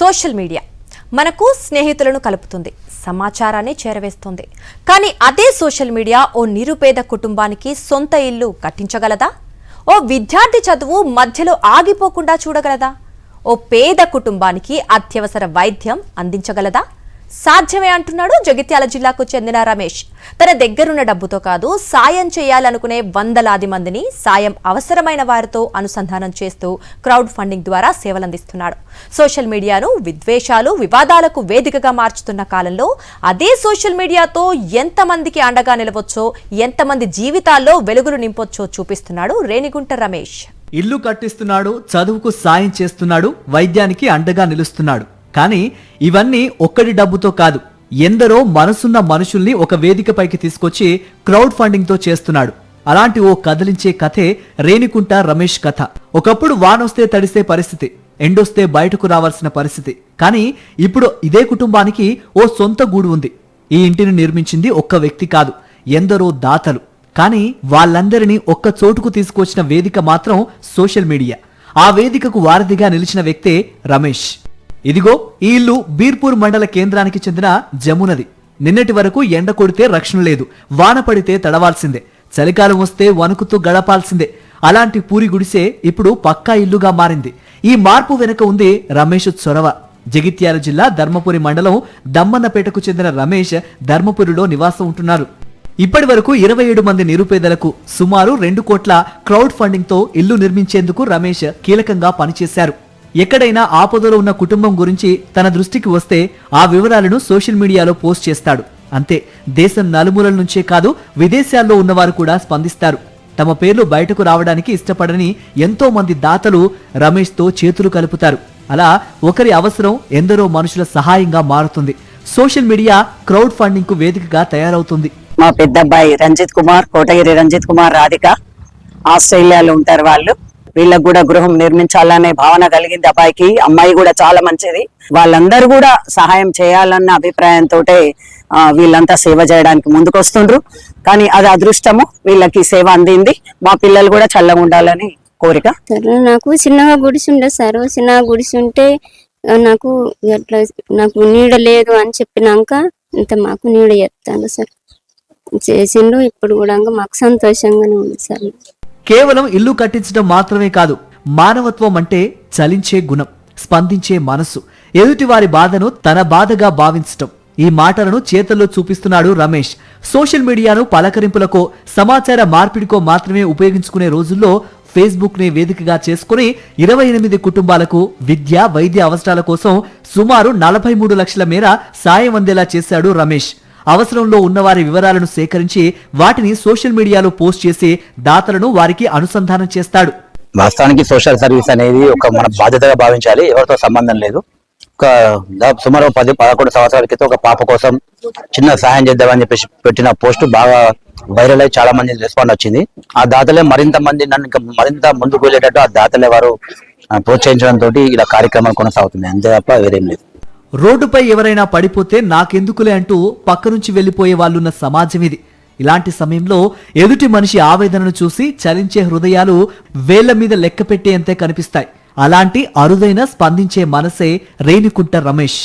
Social media మనకు స్నేహితులను కలుపుతుంది, సమాచారాన్ని చేరవేస్తుంది. కానీ అదే సోషల్ మీడియా ఓ నిరుపేద కుటుంబానికి సొంత ఇల్లు కట్టించగలదా? ఓ విద్యార్థి చదువు మధ్యలో ఆగిపోకుండా చూడగలదా? ఓ పేద కుటుంబానికి అత్యవసర వైద్యం అందించగలదా? సాధ్యమే అంటున్నాడు జగిత్యాల జిల్లాకు చెందిన రమేష్. తన దగ్గరున్న డబ్బుతో కాదు, సాయం చేయాలనుకునే వందలాది మందిని సాయం అవసరమైన వారితో అనుసంధానం చేస్తూ క్రౌడ్ ఫండింగ్ ద్వారా సేవలందిస్తున్నాడు. సోషల్ మీడియాను విద్వేషాలు, వివాదాలకు వేదికగా మార్చుతున్న కాలంలో అదే సోషల్ మీడియాతో ఎంతమందికి అండగా నిలవచ్చో, ఎంతమంది జీవితాల్లో వెలుగులు నింపొచ్చో చూపిస్తున్నాడు రేణిగుంట రమేష్. ఇల్లు కట్టిస్తున్నాడు, చదువుకు సాయం చేస్తున్నాడు, వైద్యానికి అండగా నిలుస్తున్నాడు. కానీ ఇవన్నీ ఒక్కడి డబ్బుతో కాదు, ఎందరో మనసున్న మనుషుల్ని ఒక వేదికపైకి తీసుకొచ్చి క్రౌడ్ ఫండింగ్ తో చేస్తున్నాడు. అలాంటి ఓ కదిలించే కథే రేణిగుంట రమేష్ కథ. ఒకప్పుడు వానొస్తే తడిసే పరిస్థితి, ఎండొస్తే బయటకు రావాల్సిన పరిస్థితి. కానీ ఇప్పుడు ఇదే కుటుంబానికి ఓ సొంత గూడు ఉంది. ఈ ఇంటిని నిర్మించింది ఒక్క వ్యక్తి కాదు, ఎందరో దాతలు. కానీ వాళ్ళందరినీ ఒక్క చోటుకు తీసుకొచ్చిన వేదిక మాత్రం సోషల్ మీడియా. ఆ వేదికకు వారధిగా నిలిచిన వ్యక్తే రమేష్. ఇదిగో ఈ ఇల్లు బీర్పూర్ మండల కేంద్రానికి చెందిన జమునది. నిన్నటి వరకు ఎండ కొడితే రక్షణ లేదు, వాన పడితే తడవాల్సిందే, చలికాలం వస్తే వణుకుతూ గడపాల్సిందే. అలాంటి పూరి గుడిసే ఇప్పుడు పక్కా ఇల్లుగా మారింది. ఈ మార్పు వెనుక ఉంది రమేష్ చొరవ. జగిత్యాల జిల్లా ధర్మపురి మండలం దమ్మన్నపేటకు చెందిన రమేష్ ధర్మపురిలో నివాసం ఉంటున్నారు. ఇప్పటి వరకు 27 మంది నిరుపేదలకు సుమారు 2 కోట్ల క్రౌడ్ ఫండింగ్ తో ఇల్లు నిర్మించేందుకు రమేష్ కీలకంగా పనిచేశారు. ఎక్కడైనా ఆపదలో ఉన్న కుటుంబం గురించి తన దృష్టికి వస్తే ఆ వివరాలను సోషల్ మీడియాలో పోస్ట్ చేస్తాడు. అంతే, దేశం నలుమూలల నుంచే కాదు, విదేశాల్లో ఉన్నవారు కూడా స్పందిస్తారు. తమ పేర్లు బయటకు రావడానికి ఇష్టపడని ఎంతో మంది దాతలు రమేష్ తో చేతులు కలుపుతారు. అలా ఒకరి అవసరం ఎందరో మనుషుల సహాయంగా మారుతుంది. సోషల్ మీడియా క్రౌడ్ ఫండింగ్ కు వేదికగా తయారవుతుంది. మా పెద్ద అబ్బాయి రంజిత్ కుమార్, కోటగిరి రంజిత్ కుమార్, రాధిక ఆస్ట్రేలియాలో ఉంటారు. వీళ్ళకు కూడా గృహం నిర్మించాలనే భావన కలిగింది అబ్బాయికి. అమ్మాయి కూడా చాలా మంచిది. వాళ్ళందరూ కూడా సహాయం చేయాలన్న అభిప్రాయంతో వీళ్ళంతా సేవ చేయడానికి ముందుకు వస్తుండ్రు. కానీ అది అదృష్టము, వీళ్ళకి సేవ అందింది. మా పిల్లలు కూడా చల్లగా ఉండాలని కోరిక. నాకు చిన్నగా గుడిసి ఉండే సార్, చిన్నగా గుడిసి ఉంటే నాకు నీడ లేదు అని చెప్పినాక ఇంత మాకు నీడ చేస్తాను సార్, చేసిండు. ఇప్పుడు కూడా మాకు సంతోషంగానే ఉంది సార్. కేవలం ఇల్లు కట్టించడం మాత్రమే కాదు, మానవత్వం అంటే చలించే గుణం, స్పందించే మనసు, ఎదుటివారి బాధను తన బాధగా భావించటం. ఈ మాటలను చేతల్లో చూపిస్తున్నాడు రమేష్. సోషల్ మీడియాను పలకరింపులకో, సమాచార మార్పిడికో మాత్రమే ఉపయోగించుకునే రోజుల్లో ఫేస్బుక్ ని వేదికగా చేసుకుని 28 కుటుంబాలకు విద్య, వైద్య అవసరాల కోసం సుమారు 43 లక్షల మేర సాయం అందేలా చేశాడు రమేష్. అవసరంలో ఉన్నవారి వివరాలను సేకరించి వాటిని సోషల్ మీడియాలో పోస్ట్ చేసి దాతలను వారికి అనుసంధానం చేస్తాడు. వాస్తవానికి సోషల్ సర్వీస్ అనేది ఒక మన బాధ్యతగా భావించాలి, ఎవరితో సంబంధం లేదు. సుమారు 10-11 సంవత్సరాల క్రితం ఒక పాప కోసం చిన్న సహాయం చేద్దామని చెప్పేసి పెట్టిన పోస్ట్ బాగా వైరల్ అయి చాలా మంది రెస్పాండ్ వచ్చింది. ఆ దాతలే మరింత మంది నన్ను ఇంకా మరింత ముందుకు వెళ్ళేటట్టు ఆ దాతలే వారు ప్రోత్సహించడంతో ఇలా కార్యక్రమాలు కొనసాగుతుంది, అంతే తప్ప వేరేం లేదు. రోడ్డుపై ఎవరైనా పడిపోతే నాకెందుకులే అంటూ పక్క నుంచి వెళ్లిపోయే వాళ్ళున్న సమాజం ఇది. ఇలాంటి సమయంలో ఎదుటి మనిషి ఆవేదనను చూసి చలించే హృదయాలు వేళ్ల మీద లెక్క పెట్టేంతే కనిపిస్తాయి. అలాంటి అరుదైన స్పందించే మనసే రేణిగుంట రమేష్.